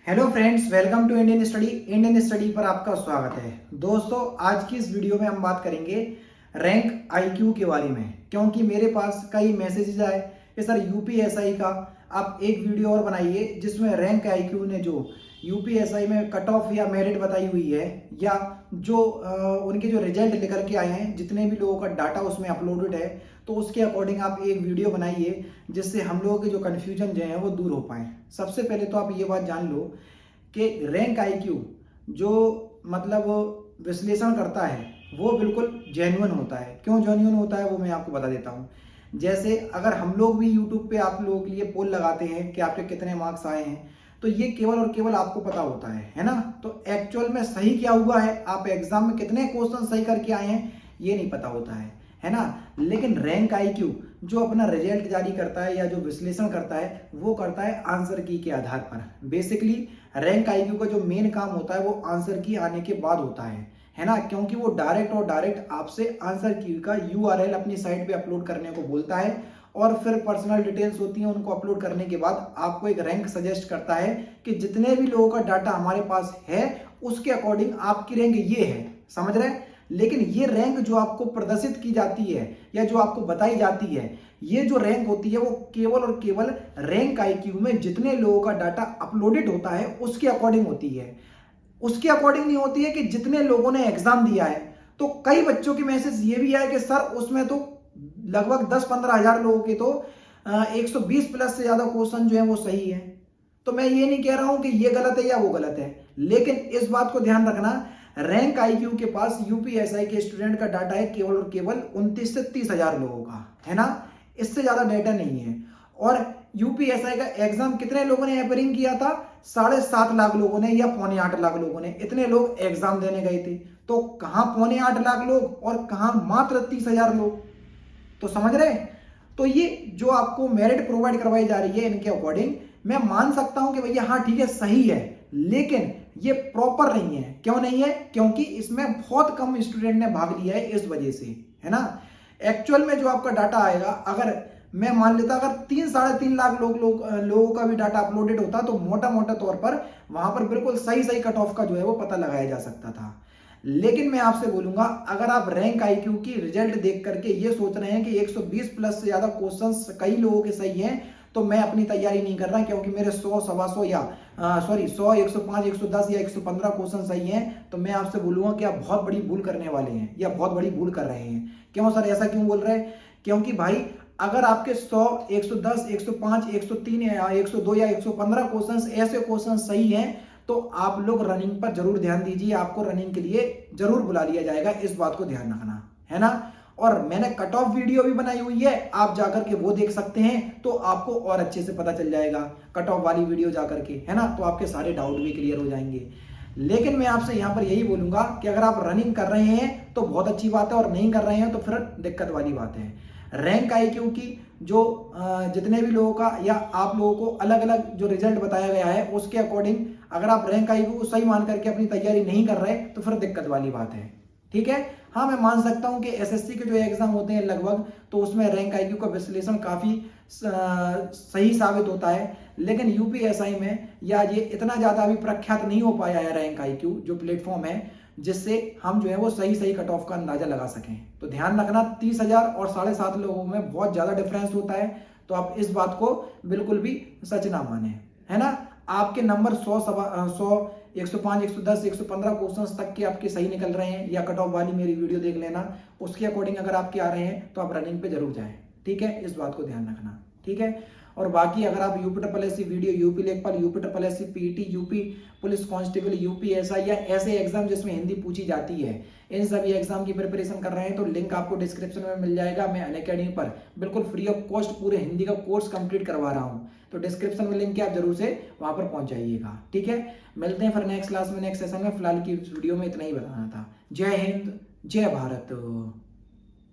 Hello friends, welcome to Indian study. Indian study पर आपका स्वागत है। दोस्तों, आज की इस वीडियो में हम बात करेंगे रैंक आईक्यू के बारे में, क्योंकि मेरे पास कई मैसेजेस आए कि सर यूपीएसआई का आप एक वीडियो और बनाइए जिसमें रैंक आईक्यू ने जो यूपीएसआई में कट ऑफ या मेरिट बताई हुई है या जो उनके जो रिजल्ट लेकर के आए हैं, जितने भी लोगों का डाटा उसमें अपलोडेड है, तो उसके अकॉर्डिंग आप एक वीडियो बनाइए जिससे हम लोगों के जो कन्फ्यूजन जो है वो दूर हो पाए। सबसे पहले तो आप ये बात जान लो कि रैंक आईक्यू जो मतलब विश्लेषण करता है वो बिल्कुल जेन्युइन होता है। क्यों जेन्युइन होता है वो मैं आपको बता देता हूँ। जैसे अगर हम लोग भी यूट्यूब पे आप लोगों के लिए पोल लगाते हैं कि आपके कितने मार्क्स आए हैं, तो ये केवल और केवल आपको पता होता है ना। तो एक्चुअल में सही क्या हुआ है, आप एग्जाम में कितने क्वेश्चन सही करके आए हैं, ये नहीं पता होता है ना। लेकिन रैंक आईक्यू जो अपना रिजल्ट जारी करता है या जो विश्लेषण करता है वो करता है आंसर की के आधार पर। बेसिकली रैंक आईक्यू का जो मेन काम होता है वो आंसर की आने के बाद होता है ना, क्योंकि वो डायरेक्ट आपसे आंसर की का यूआरएल अपनी साइट पे अपलोड करने को बोलता है और फिर पर्सनल डिटेल्स होती हैं, उनको अपलोड करने के बाद आपको एक रैंक सजेस्ट करता है कि जितने भी लोगों का डाटा हमारे पास है उसके अकॉर्डिंग आपकी रैंक ये है। समझ रहे हैं? लेकिन ये रैंक जो आपको प्रदर्शित की जाती है या जो आपको बताई जाती है, ये जो रैंक होती है वो केवल और केवल रैंक आईक्यू में जितने लोगों का डाटा अपलोडेड होता है उसके अकॉर्डिंग होती है। उसके अकॉर्डिंग नहीं होती है कि जितने लोगों ने एग्जाम दिया है। तो कई बच्चों के मैसेज ये भी आए कि सर उसमें तो लगभग 10-15 हजार लोगों के तो 120 प्लस से ज्यादा क्वेश्चन जो है वो सही है। तो मैं ये नहीं कह रहा हूं कि ये गलत है या वो गलत है, लेकिन इस बात को ध्यान रखना, रैंक आईक्यू के पास यूपीएसआई के स्टूडेंट का डाटा है केवल और केवल 29 से 30 हजार लोगों का, है ना। इससे ज्यादा डाटा नहीं है। और यूपीएसआई का एग्जाम कितने लोगों ने अपीयरिंग किया था? 7.5 लाख लोगों ने या 8.25 लाख लोगों ने, इतने लोग एग्जाम देने गए थे। तो कहां 8.25 लाख लोग और कहां मात्र 30,000 लोग। तो समझ रहे? तो ये जो आपको मेरिट प्रोवाइड करवाई जा रही है इनके अकॉर्डिंग, मैं मान सकता हूं कि भैया हाँ ठीक है सही है, लेकिन ये प्रॉपर नहीं है। क्यों नहीं है? क्योंकि इसमें बहुत कम स्टूडेंट ने भाग लिया है, इस वजह से, है ना। एक्चुअल में जो आपका डाटा आएगा, अगर मैं मान लेता अगर 3-3.5 लाख लोगों का भी डाटा अपलोडेड होता तो मोटा मोटा तौर पर वहां पर बिल्कुल सही सही कट ऑफ का जो है वो पता लगाया जा सकता था। लेकिन मैं आपसे बोलूंगा, अगर आप रैंक आईक्यू की रिजल्ट देख करके ये सोच रहे हैं कि 120 प्लस से ज्यादा क्वेश्चंस कई लोगों के सही हैं, तो मैं अपनी तैयारी नहीं कर रहा, क्योंकि मेरे 100, 125 या 100, 105, 110 या 115 क्वेश्चन सही हैं। तो मैं आपसे बोलूंगा कि आप बहुत बड़ी भूल करने वाले हैं या बहुत बड़ी भूल कर रहे हैं। क्यों सर, ऐसा क्यों बोल रहे हैं? क्योंकि भाई अगर आपके 100, 110, 105, 103 या 102 या 115 क्वेश्चन ऐसे क्वेश्चन सही हैं, तो आप लोग रनिंग पर जरूर ध्यान दीजिए। आपको रनिंग के लिए जरूर बुला लिया जाएगा, इस बात को ध्यान रखना, है ना। और मैंने कट ऑफ वीडियो भी बनाई हुई है, आप जाकर के वो देख सकते हैं, तो आपको और अच्छे से पता चल जाएगा कट ऑफ वाली वीडियो जाकर के, है ना। तो आपके सारे डाउट भी क्लियर हो जाएंगे। लेकिन मैं आपसे यहां पर यही बोलूंगा कि अगर आप रनिंग कर रहे हैं तो बहुत अच्छी बात है, और नहीं कर रहे हैं तो फिर दिक्कत वाली बात है। रैंक आईक्यू की जो जितने भी लोगों का या आप लोगों को अलग अलग जो रिजल्ट बताया गया है उसके अकॉर्डिंग अगर आप रैंक आईक्यू को सही मान करके अपनी तैयारी नहीं कर रहे तो फिर दिक्कत वाली बात है। ठीक है। हाँ, मैं मान सकता हूं कि एसएससी के जो एग्जाम होते हैं लगभग, तो उसमें रैंक आईक्यू का विश्लेषण काफी सही साबित होता है। लेकिन यूपीएसआई में या ये इतना ज्यादा अभी प्रख्यात नहीं हो पाया है रैंक आईक्यू जो प्लेटफॉर्म है, जिससे हम जो है वो सही सही कट ऑफ का अंदाजा लगा सकें। तो ध्यान रखना, 30,000 और 7.5 लोगों में बहुत ज्यादा डिफरेंस होता है। तो आप इस बात को बिल्कुल भी सच ना माने, है ना। आपके नंबर 100, 105, 110, 115 क्वेश्चंस तक के आपके सही निकल रहे हैं, या कट ऑफ वाली मेरी वीडियो देख लेना, उसके अकॉर्डिंग अगर आपके आ रहे हैं तो आप रनिंग पे जरूर जाएं। ठीक है, इस बात को ध्यान रखना। ठीक है। और बाकी अगर आप यूपी वीडियो, यूपी लेखपाल, UP PT, UP police constable, UPSI या ऐसे एग्जाम जिसमें हिंदी पूछी जाती है, इन सभी एग्जाम की प्रिपरेशन कर रहे हैं तो लिंक आपको डिस्क्रिप्शन में मिल जाएगा। मैं अनअकैडमी पर बिल्कुल फ्री ऑफ कॉस्ट पूरे हिंदी का कोर्स कंप्लीट करवा रहा हूँ, तो डिस्क्रिप्शन में लिंक है, आप जरूर से वहां पर पहुंच जाइएगा। ठीक है, मिलते हैं फिर नेक्स्ट क्लास में, नेक्स्ट सेशन में। फिलहाल की वीडियो में इतना ही बताना था। जय हिंद, जय भारत।